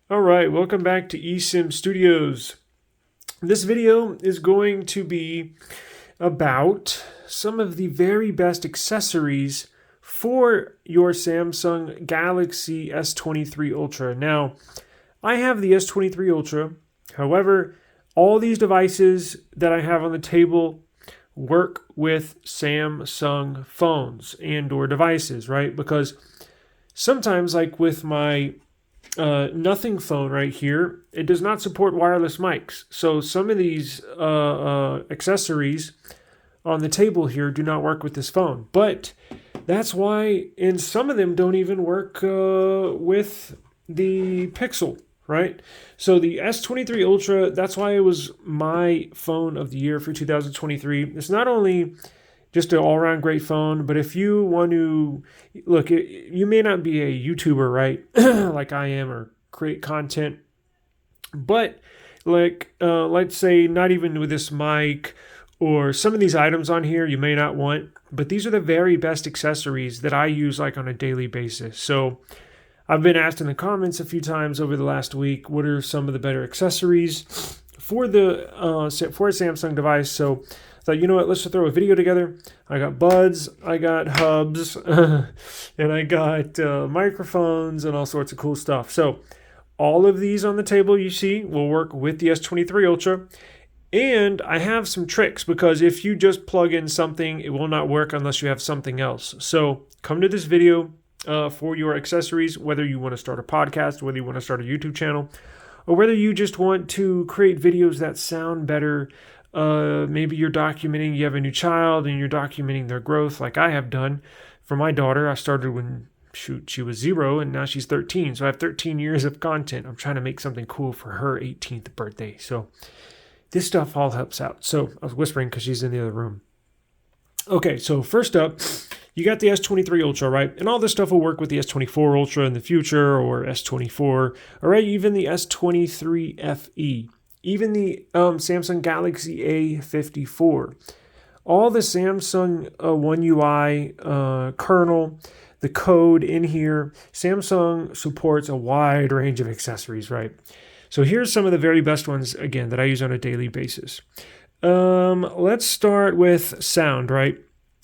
All right, welcome back to eSIM Studios. This video is going to be about some of the very best accessories for your Samsung Galaxy S23 Ultra. Now, I have the S23 Ultra. However, all these devices that I have on the table work with Samsung phones and or devices, right? Because sometimes, like with my Nothing phone right here, it does not support wireless mics. So some of these accessories on the table here do not work with this phone. But that's why, and some of them don't even work with the Pixel, right? So the S23 Ultra, that's why it was my phone of the year for 2023. It's not only just an all-around great phone, but if you want to look, you may not be a YouTuber, right? Like I am, or create content, but like let's say not even with this mic or some of these items on here you may not want, but these are the very best accessories that I use like on a daily basis. So I've been asked in the comments a few times over the last week, what are some of the better accessories for the for a Samsung device? So I thought, you know what, let's just throw a video together. I got buds, I got hubs, and I got microphones and all sorts of cool stuff. So all of these on the table you see will work with the S23 Ultra. And I have some tricks, because if you just plug in something, it will not work unless you have something else. So come to this video for your accessories, whether you want to start a podcast, whether you want to start a YouTube channel, or whether you just want to create videos that sound better. Maybe you're documenting, you have a new child and you're documenting their growth, like I have done. For my daughter, I started when she was 0 and now she's 13. So I have 13 years of content. I'm trying to make something cool for her 18th birthday. So this stuff all helps out. So I was whispering because she's in the other room. Okay, so first up, you got the S23 Ultra, right? And all this stuff will work with the S24 Ultra in the future, or S24, all right, even the S23 FE. Even the Samsung Galaxy A54. All the Samsung One UI kernel, the code in here, Samsung supports a wide range of accessories, right? So here's some of the very best ones, again, that I use on a daily basis. Let's start with sound, right?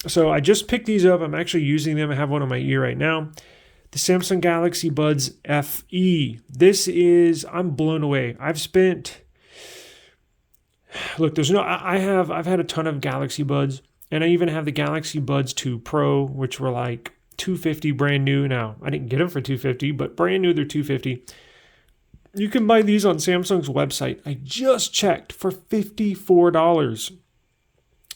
So I just picked these up. I'm actually using them. I have one on my ear right now. The Samsung Galaxy Buds FE. This is, I'm blown away. I've spent... Look, I've had a ton of Galaxy Buds, and I even have the Galaxy Buds 2 Pro, which were like $250 brand new. Now, I didn't get them for $250, but brand new, they're $250. You can buy these on Samsung's website. I just checked, for $54.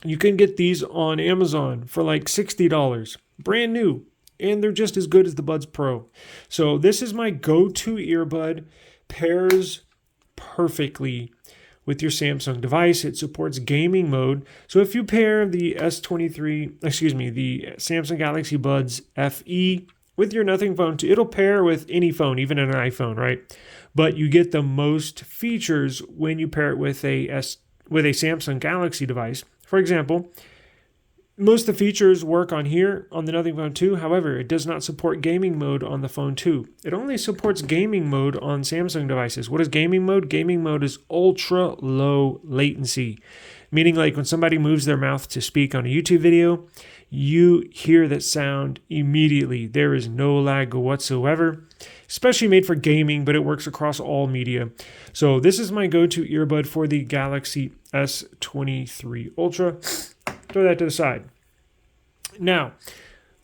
You can get these on Amazon for like $60, brand new, and they're just as good as the Buds Pro. So this is my go-to earbud, pairs perfectly with your Samsung device. It supports gaming mode. So if you pair the the Samsung Galaxy Buds FE with your Nothing phone, it'll pair with any phone, even an iPhone, right? But you get the most features when you pair it with a Samsung Galaxy device. For example, most of the features work on here on the Nothing Phone 2. However, it does not support gaming mode on the Phone 2. It only supports gaming mode on Samsung devices. What is gaming mode? Gaming mode is ultra low latency, meaning like when somebody moves their mouth to speak on a YouTube video, you hear that sound immediately. There is no lag whatsoever, especially made for gaming, but it works across all media. So this is my go-to earbud for the Galaxy S23 Ultra. Throw that to the side. Now,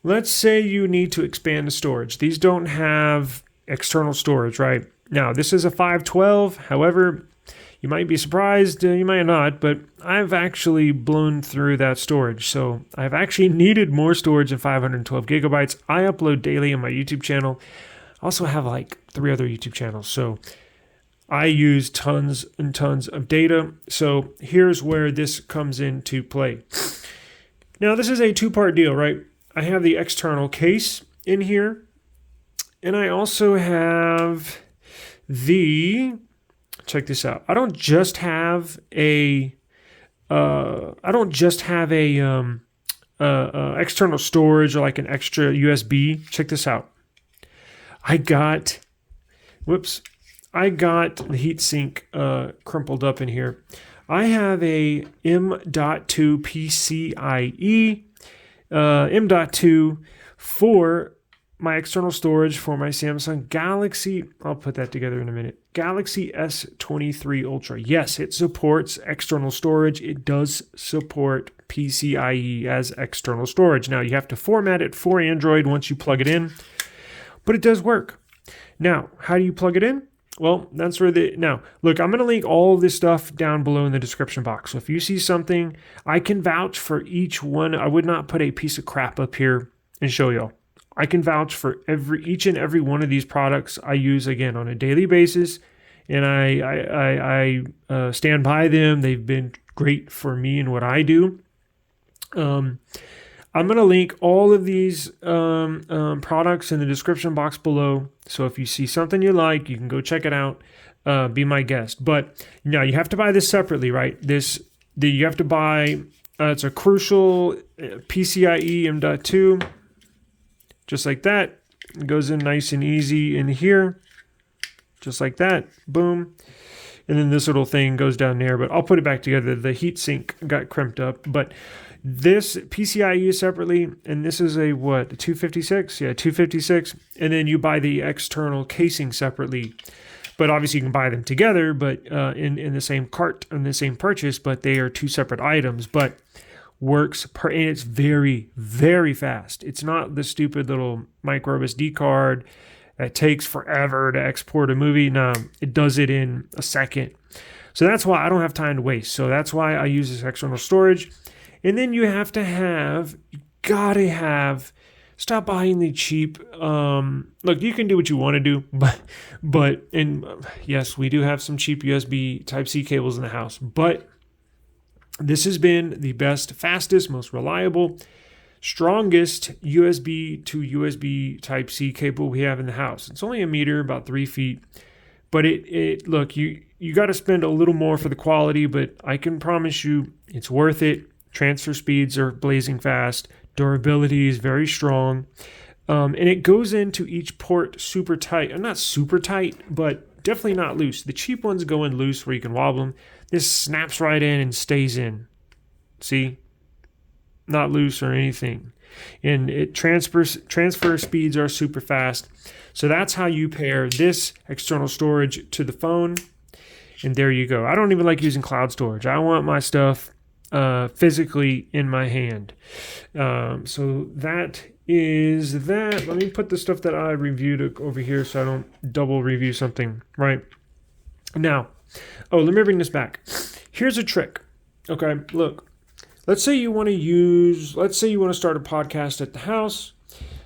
let's say you need to expand the storage. These don't have external storage, right? Now, this is a 512. However, you might be surprised, you might not, but I've actually blown through that storage. So I've actually needed more storage than 512 gigabytes. I upload daily on my YouTube channel. I also have like 3 other YouTube channels. So I use tons and tons of data. So here's where this comes into play. Now, this is a 2-part deal, right? I have the external case in here, and I also have the, check this out. I don't just have a external storage or like an extra USB. Check this out. I got I got the heatsink crumpled up in here. I have a M.2 PCIe M.2 for my external storage for my Samsung Galaxy. I'll put that together in a minute. Galaxy S23 Ultra. Yes, it supports external storage. It does support PCIe as external storage. Now, you have to format it for Android once you plug it in, but it does work. Now, how do you plug it in? Well, that's where now, look, I'm going to link all of this stuff down below in the description box. So if you see something, I can vouch for each one. I would not put a piece of crap up here and show y'all. I can vouch for each and every one of these products I use, again, on a daily basis, and I stand by them. They've been great for me and what I do. I'm going to link all of these products in the description box below. So if you see something you like, you can go check it out. Be my guest. But now you have to buy this separately, right? You have to buy. It's a Crucial PCIe M.2. Just like that. It goes in nice and easy in here. Just like that. Boom. And then this little thing goes down there. But I'll put it back together. The heatsink got crimped up. But this PCIe is separately. And this is a what? A 256? Yeah, 256. And then you buy the external casing separately. But obviously you can buy them together. But in the same cart, in the same purchase. But they are two separate items. But works and it's very, very fast. It's not the stupid little micro SD card that takes forever to export a movie. No, it does it in a second. So that's why I don't have time to waste. So that's why I use this external storage. And then you gotta have, stop buying the cheap, look, you can do what you want to do, but yes, we do have some cheap USB Type-C cables in the house, but this has been the best, fastest, most reliable, strongest USB to USB Type-C cable we have in the house. It's only a meter, about 3 feet. But look, you got to spend a little more for the quality, but I can promise you it's worth it. Transfer speeds are blazing fast. Durability is very strong. And it goes into each port super tight. Not super tight, but definitely not loose. The cheap ones go in loose where you can wobble them. This snaps right in and stays in. See? Not loose or anything. And it transfer speeds are super fast. So that's how you pair this external storage to the phone. And there you go. I don't even like using cloud storage. I want my stuff physically in my hand. So that is that. Let me put the stuff that I reviewed over here so I don't double review something. Right. Now, let me bring this back. Here's a trick. Okay, look. Let's say you want to start a podcast at the house.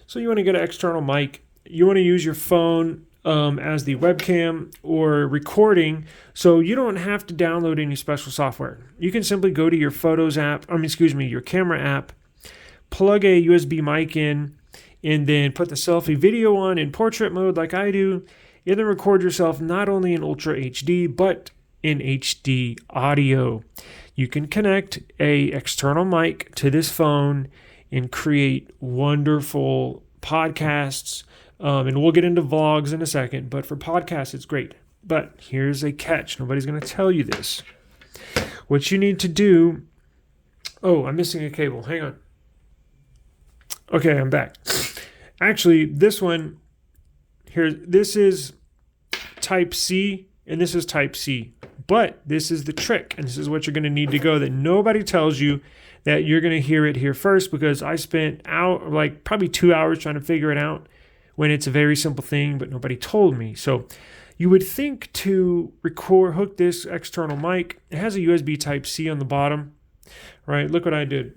So you want to get an external mic. You want to use your phone as the webcam or recording. So you don't have to download any special software. You can simply go to your Photos app, your camera app, plug a USB mic in, and then put the selfie video on in portrait mode like I do, and then record yourself not only in Ultra HD, but in HD audio. You can connect a external mic to this phone and create wonderful podcasts. And we'll get into vlogs in a second, but for podcasts, it's great. But here's a catch. Nobody's going to tell you this. What you need to do... Oh, I'm missing a cable. Hang on. Okay, I'm back. Actually, this one here, this is Type-C, and this is Type-C. But this is the trick, and this is what you're going to need to go that nobody tells you, that you're going to hear it here first, because I spent probably 2 hours trying to figure it out when it's a very simple thing, but nobody told me. So you would think to hook this external mic. It has a USB Type-C on the bottom, right? Look what I did.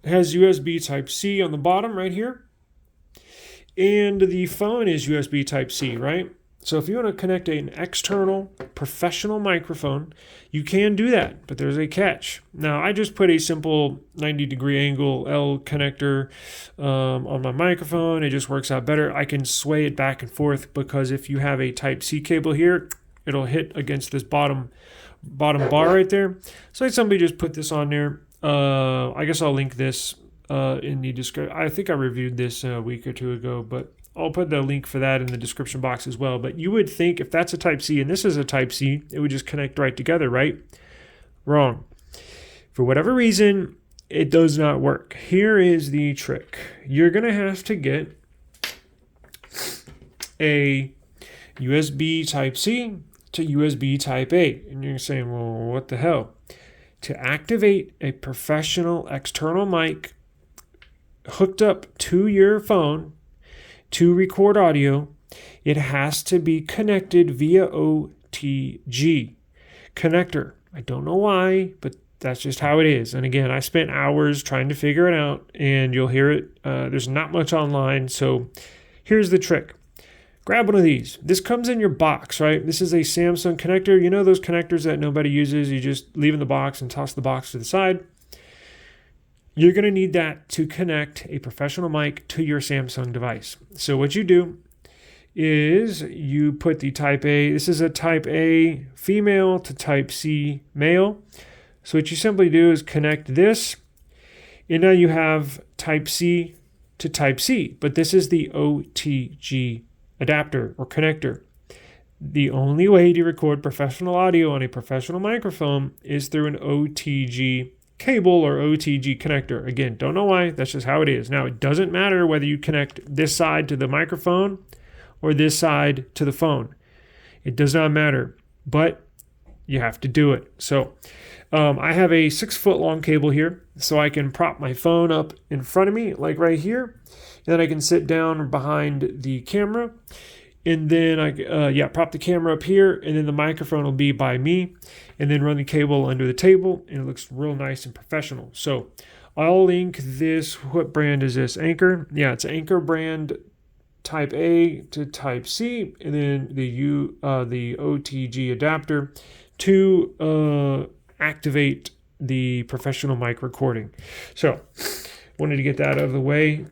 It has USB Type-C on the bottom right here. And the phone is USB Type-C, right? So if you want to connect an external professional microphone, you can do that, but there's a catch. Now, I just put a simple 90-degree angle L connector on my microphone. It just works out better. I can sway it back and forth because if you have a Type-C cable here, it'll hit against this bottom bar right there. So somebody just put this on there. I guess I'll link this in the description. I think I reviewed this a week or two ago, but I'll put the link for that in the description box as well. But you would think if that's a Type-C and this is a Type-C, it would just connect right together, right? Wrong. For whatever reason, it does not work. Here is the trick. You're going to have to get a USB Type-C to USB Type-A. And you're saying, well, what the hell? To activate a professional external mic hooked up to your phone to record audio, it has to be connected via OTG connector. I don't know why, but that's just how it is. And again, I spent hours trying to figure it out, and you'll hear it. There's not much online, so here's the trick. Grab one of these. This comes in your box, right? This is a Samsung connector. You know those connectors that nobody uses? You just leave in the box and toss the box to the side. You're going to need that to connect a professional mic to your Samsung device. So what you do is you put the Type A. This is a Type A female to Type C male. So what you simply do is connect this, and now you have Type C to Type C, but this is the OTG adapter or connector. The only way to record professional audio on a professional microphone is through an OTG cable or OTG connector. Again, don't know why, that's just how it is. Now, it doesn't matter whether you connect this side to the microphone or this side to the phone. It does not matter, but you have to do it. So I have a 6-foot long cable here, so I can prop my phone up in front of me, like right here. And then I can sit down behind the camera, and then I prop the camera up here, and then the microphone will be by me, and then run the cable under the table, and it looks real nice and professional. So I'll link this. What brand is this? Anchor? Yeah, it's Anchor brand Type A to Type C, and then the OTG adapter to activate the professional mic recording. So wanted to get that out of the way.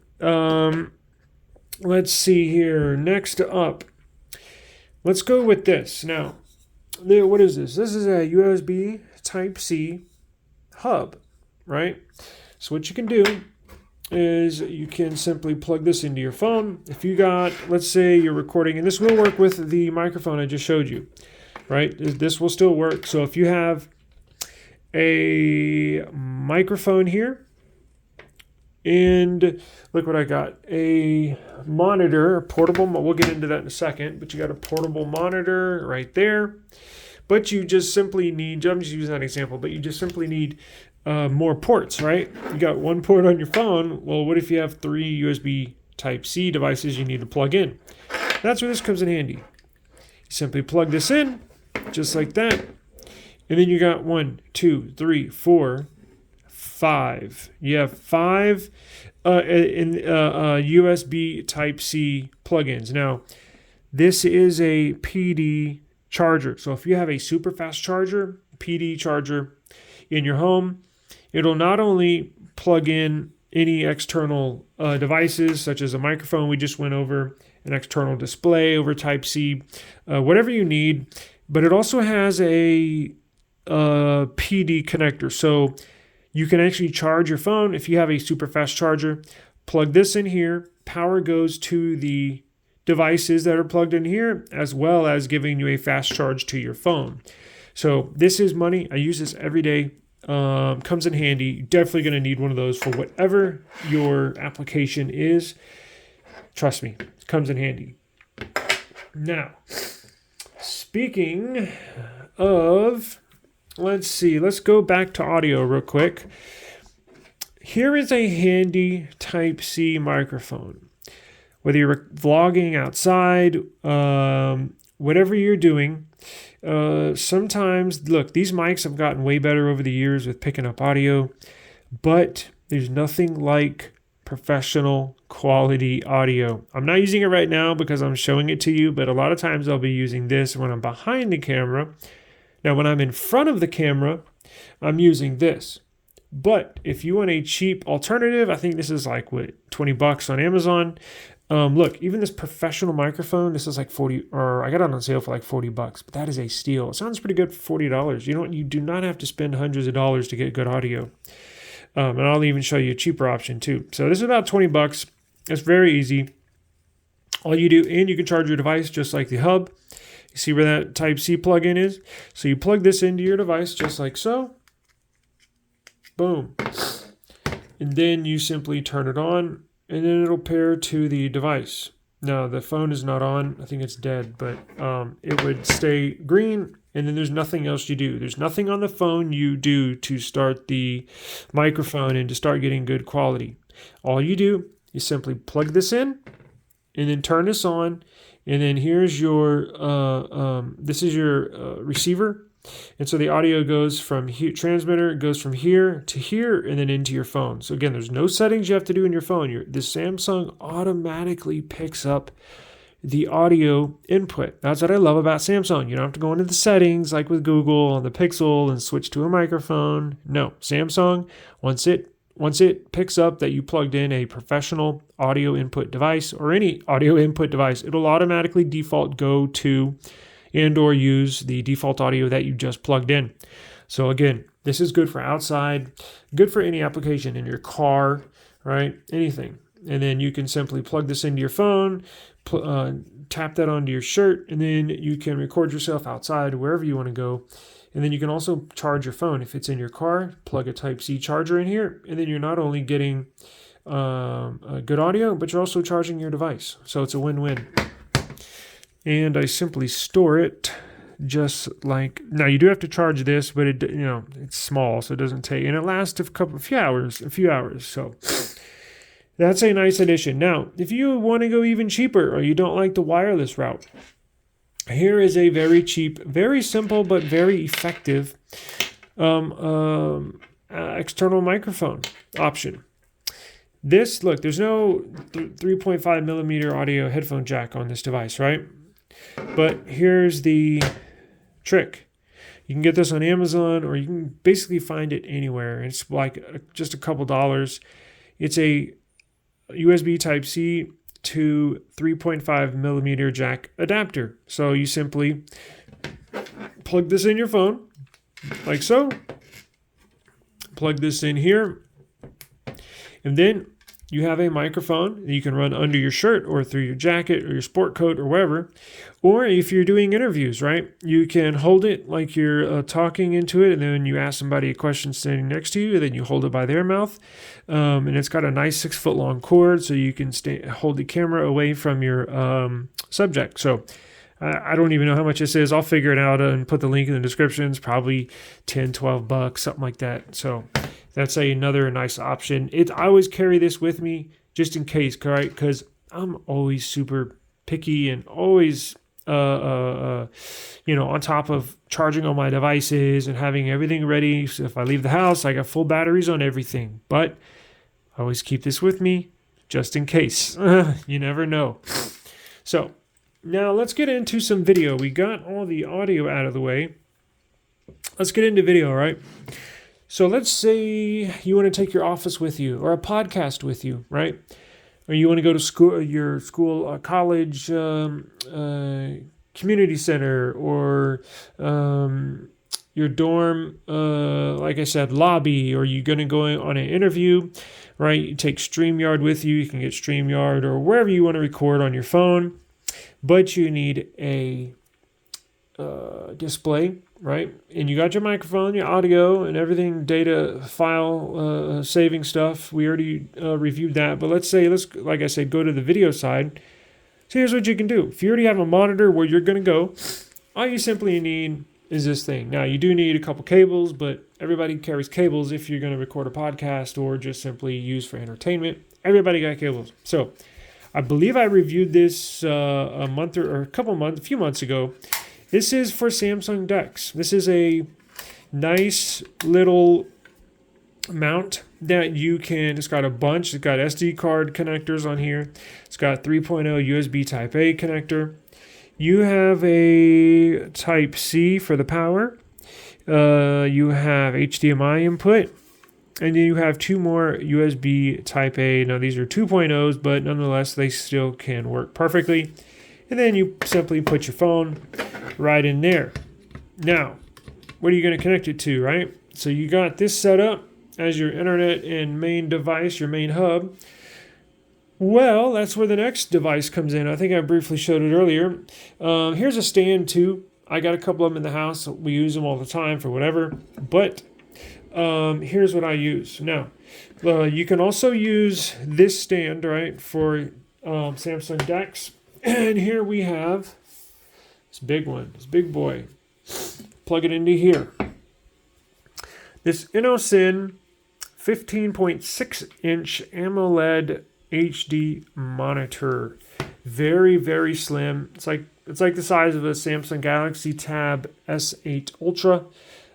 Let's see here. Next up, let's go with this. Now, what is this? This is a USB Type-C hub, right? So what you can do is you can simply plug this into your phone. If you got, let's say you're recording, and this will work with the microphone I just showed you, right? This will still work. So if you have a microphone here, and look what I got, a monitor, a portable, we'll get into that in a second, but you got a portable monitor right there. But you just simply need, I'm just using that example, but you just simply need more ports, right? You got one port on your phone. Well, what if you have 3 USB Type-C devices you need to plug in? That's where this comes in handy. You simply plug this in, just like that. And then you got 1, 2, 3, 4, 5. You have 5 USB Type-C plugins. Now, this is a PD charger. So if you have a super fast charger, PD charger in your home, it'll not only plug in any external devices, such as a microphone we just went over, an external display over Type-C, whatever you need, but it also has a PD connector. So you can actually charge your phone. If you have a super fast charger, plug this in here. Power goes to the devices that are plugged in here, as well as giving you a fast charge to your phone. So this is money. I use this every day. Comes in handy. You're definitely going to need one of those for whatever your application is. Trust me, it comes in handy. Now, speaking of, let's go back to audio real quick. Here is a handy Type-C microphone. Whether you're vlogging outside, whatever you're doing, sometimes, look, these mics have gotten way better over the years with picking up audio, but there's nothing like professional quality audio. I'm not using it right now because I'm showing it to you, but a lot of times I'll be using this when I'm behind the camera. Now, when I'm in front of the camera, I'm using this. But if you want a cheap alternative, I think this is like, $20 on Amazon. Look, even this professional microphone, this is like $40, or I got it on sale for like $40, but that is a steal. It sounds pretty good for $40. You do not have to spend hundreds of dollars to get good audio. And I'll even show you a cheaper option too. So this is about $20. It's very easy. All you do, and you can charge your device just like the hub. You see where that Type-C plug-in is? So you plug this into your device just like so. Boom. And then you simply turn it on, and then it'll pair to the device. Now, the phone is not on. I think it's dead, but it would stay green, and then there's nothing else you do. There's nothing on the phone you do to start the microphone and to start getting good quality. All you do is simply plug this in, and then turn this on, and then here's your, this is your receiver. And so the audio goes from here, transmitter goes from here to here and then into your phone. So again, there's no settings you have to do in your phone. The Samsung automatically picks up the audio input. That's what I love about Samsung. You don't have to go into the settings like with Google on the Pixel and switch to a microphone. No, Samsung, once it picks up that you plugged in a professional audio input device or any audio input device, it'll automatically default go to and or use the default audio that you just plugged in. So again, this is good for outside, good for any application in your car, right? Anything. And then you can simply plug this into your phone, tap that onto your shirt, and then you can record yourself outside wherever you want to go. And then you can also charge your phone. If it's in your car, plug a Type-C charger in here, and then you're not only getting a good audio, but you're also charging your device. So it's a win-win. And I simply store it just like, now you do have to charge this, but it's small, so it doesn't take, and it lasts a few hours. So that's a nice addition. Now, if you want to go even cheaper or you don't like the wireless route, here is a very cheap, very simple, but very effective external microphone option. This, look, there's no 3.5 millimeter audio headphone jack on this device, right? But here's the trick. You can get this on Amazon, or you can basically find it anywhere. It's like just a couple dollars. It's a USB Type-C to 3.5 millimeter jack adapter. So you simply plug this in your phone, like so. Plug this in here, and then you have a microphone that you can run under your shirt or through your jacket or your sport coat or wherever. Or if you're doing interviews, right, you can hold it like you're talking into it, and then you ask somebody a question standing next to you, and then you hold it by their mouth. And it's got a nice 6-foot long cord, so you can hold the camera away from your subject. So I don't even know how much this is. I'll figure it out and put the link in the description. It's probably $10-12, something like that. So that's another nice option. I always carry this with me just in case, right? Because I'm always super picky and always, on top of charging all my devices and having everything ready. So if I leave the house, I got full batteries on everything. But I always keep this with me just in case. You never know. So now let's get into some video. We got all the audio out of the way. Let's get into video, right? So let's say you want to take your office with you or a podcast with you, right? Or you want to go to school, your school, college, community center, or your dorm, like I said, lobby, or you're going to go on an interview, right? You take StreamYard with you. You can get StreamYard or wherever you want to record on your phone, but you need a display, right? And you got your microphone, your audio, and everything, data file saving stuff. We already reviewed that, but let's like I said, go to the video side. So here's what you can do. If you already have a monitor where you're going to go, all you simply need is this thing. Now, you do need a couple cables, but everybody carries cables if you're going to record a podcast or just simply use for entertainment. Everybody got cables. So I believe I reviewed this a few months ago. This is for Samsung Dex. This is a nice little mount that you can, it's got a bunch. It's got SD card connectors on here. It's got 3.0 USB Type A connector. You have a Type-C for the power. You have HDMI input. And then you have two more USB Type A. Now these are 2.0s, but nonetheless, they still can work perfectly. And then you simply put your phone right in there. Now, what are you going to connect it to, right? So you got this set up as your internet and main device, your main hub. Well, that's where the next device comes in. I think I briefly showed it earlier. Here's a stand too. I got a couple of them in the house. We use them all the time for whatever. But here's what I use. Now, you can also use this stand, right, for Samsung Dex. And here we have this big one, this big boy. Plug it into here. This InnoSyn 15.6-inch AMOLED HD monitor. Very, very slim. It's like the size of a Samsung Galaxy Tab S8 Ultra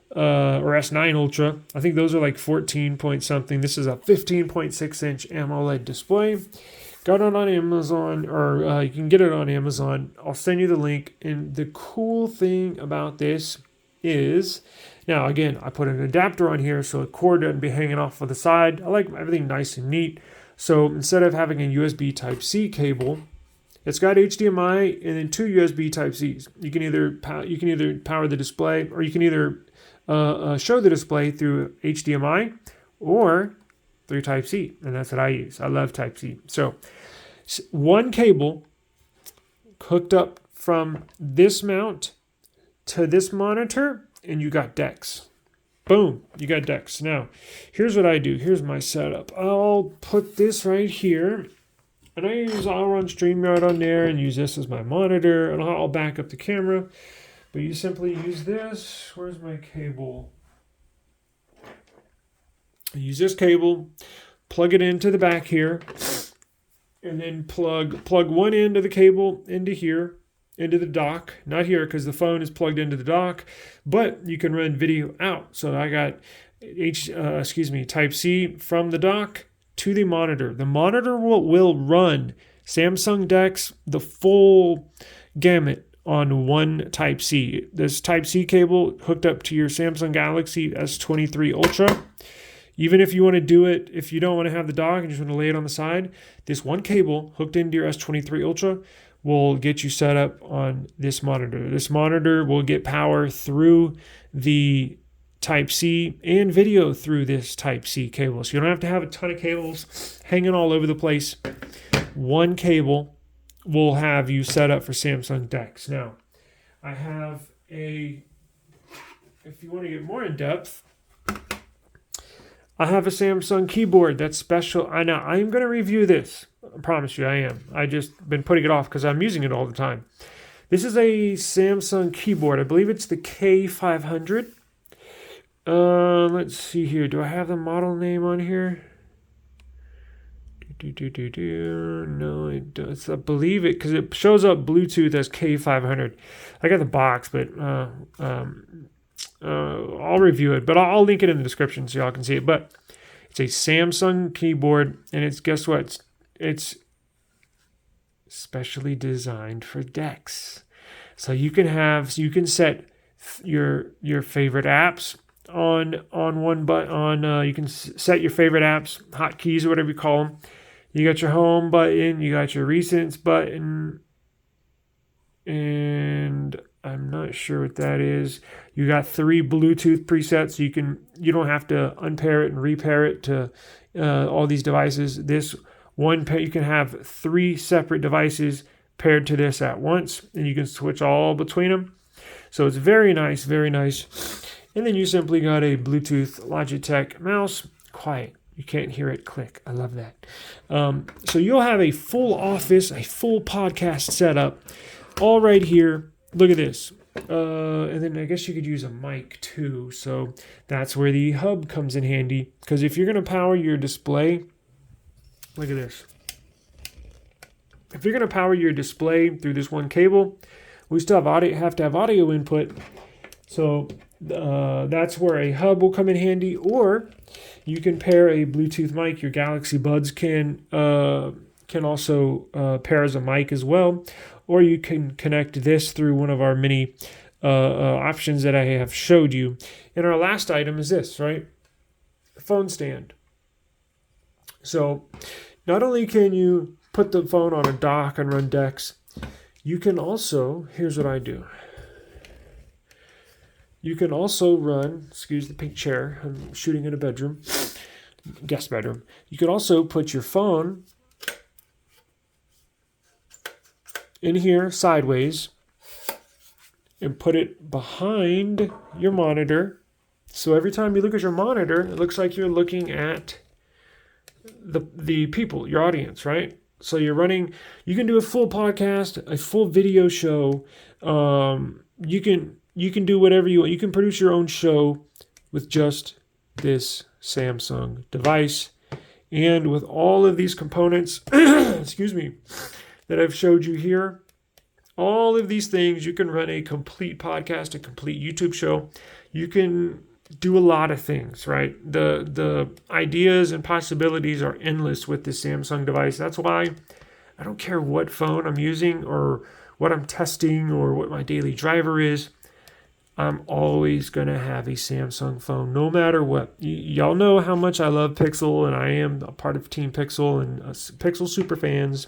or S9 Ultra. I think those are like 14 point something. This is a 15.6-inch AMOLED display. Got it on Amazon, or you can get it on Amazon. I'll send you the link. And the cool thing about this is, now again, I put an adapter on here so the cord doesn't be hanging off of the side. I like everything nice and neat. So instead of having a USB Type-C cable, it's got HDMI and then 2 USB Type-Cs. You can either power the display, or you can either show the display through HDMI or through Type-C, and that's what I use. I love Type-C. So one cable hooked up from this mount to this monitor, and you got Dex. Boom, you got Dex. Now, here's what I do. Here's my setup. I'll put this right here, and I'll run StreamYard on there and use this as my monitor, and I'll back up the camera. But you simply use this. Where's my cable? Use this cable, plug it into the back here, and then plug one end of the cable into here, into the dock. Not here because the phone is plugged into the dock, but you can run video out. So I got Type-C from the dock to the monitor. The monitor will run Samsung Dex, the full gamut, on one Type-C. This Type-C cable hooked up to your Samsung Galaxy S23 Ultra. Even if you want to do it, if you don't want to have the dock and just want to lay it on the side, this one cable hooked into your S23 Ultra will get you set up on this monitor. This monitor will get power through the Type-C and video through this Type-C cable. So you don't have to have a ton of cables hanging all over the place. One cable will have you set up for Samsung Dex. Now, I have if you want to get more in depth, I have a Samsung keyboard that's special. I know I'm going to review this. I promise you I am. I just been putting it off because I'm using it all the time. This is a Samsung keyboard. I believe it's the K500. Let's see here. Do I have the model name on here? No, it does. I believe it because it shows up Bluetooth as K500. I got the box, but I'll review it, but I'll link it in the description so y'all can see it. But it's a Samsung keyboard, and it's, guess what? It's specially designed for Dex. So you can set your favorite apps on one button. You can set your favorite apps, hotkeys or whatever you call them. You got your home button, you got your recents button, and I'm not sure what that is. You got 3 Bluetooth presets. So you don't have to unpair it and repair it to all these devices. This one pair, you can have 3 separate devices paired to this at once, and you can switch all between them. So it's very nice, very nice. And then you simply got a Bluetooth Logitech mouse. Quiet. You can't hear it click. I love that. So you'll have a full office, a full podcast setup, all right here. Look at this. And then I guess you could use a mic too. So that's where the hub comes in handy. Because if you're going to power your display, look at this. If you're going to power your display through this one cable, we still have to have audio input. So that's where a hub will come in handy. Or you can pair a Bluetooth mic. Your Galaxy Buds can also pair as a mic as well. Or you can connect this through one of our many options that I have showed you. And our last item is this, right? Phone stand. So not only can you put the phone on a dock and run Dex, you can also, here's what I do. You can also run, excuse the pink chair, I'm shooting in a bedroom, guest bedroom. You can also put your phone in here sideways and put it behind your monitor. So every time you look at your monitor, it looks like you're looking at the people, your audience, right? So you can do a full podcast, a full video show. You can do whatever you want. You can produce your own show with just this Samsung device. And with all of these components, excuse me, that I've showed you here, all of these things, you can run a complete podcast, a complete YouTube show. You can do a lot of things, right? The ideas and possibilities are endless with this Samsung device. That's why I don't care what phone I'm using or what I'm testing or what my daily driver is. I'm always going to have a Samsung phone, no matter what. Y'all know how much I love Pixel, and I am a part of Team Pixel and Pixel super fans.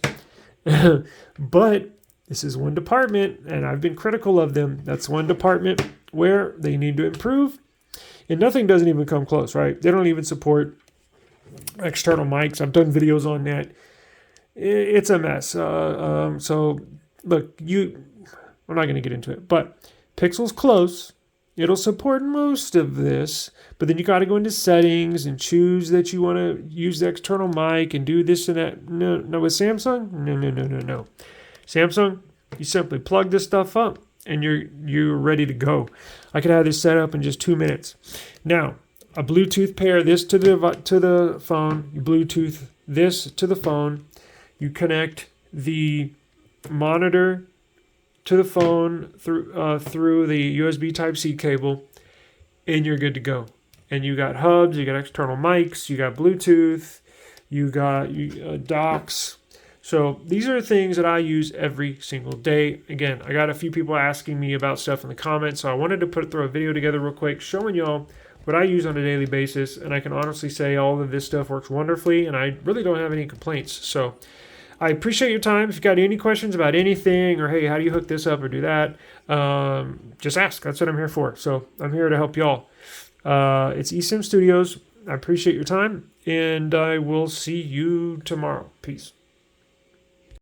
But this is one department, and I've been critical of them. That's one department where they need to improve. And nothing doesn't even come close, right? They don't even support external mics. I've done videos on that. It's a mess. So, look, we're not going to get into it, but Pixel's close. It'll support most of this, but then you got to go into settings and choose that you want to use the external mic and do this and that. No, with Samsung, no. Samsung, you simply plug this stuff up and you're ready to go. I could have this set up in just 2 minutes. Now, a Bluetooth pair this to the phone. You Bluetooth this to the phone. You connect the monitor to the phone through the USB Type-C cable, and you're good to go. And you got hubs, you got external mics, you got Bluetooth, you got docks. So these are things that I use every single day. Again, I got a few people asking me about stuff in the comments, so I wanted to throw a video together real quick showing y'all what I use on a daily basis, and I can honestly say all of this stuff works wonderfully, and I really don't have any complaints. So I appreciate your time. If you got any questions about anything, or hey, how do you hook this up or do that, just ask. That's what I'm here for. So I'm here to help y'all. It's eSIM Studios. I appreciate your time, and I will see you tomorrow. Peace.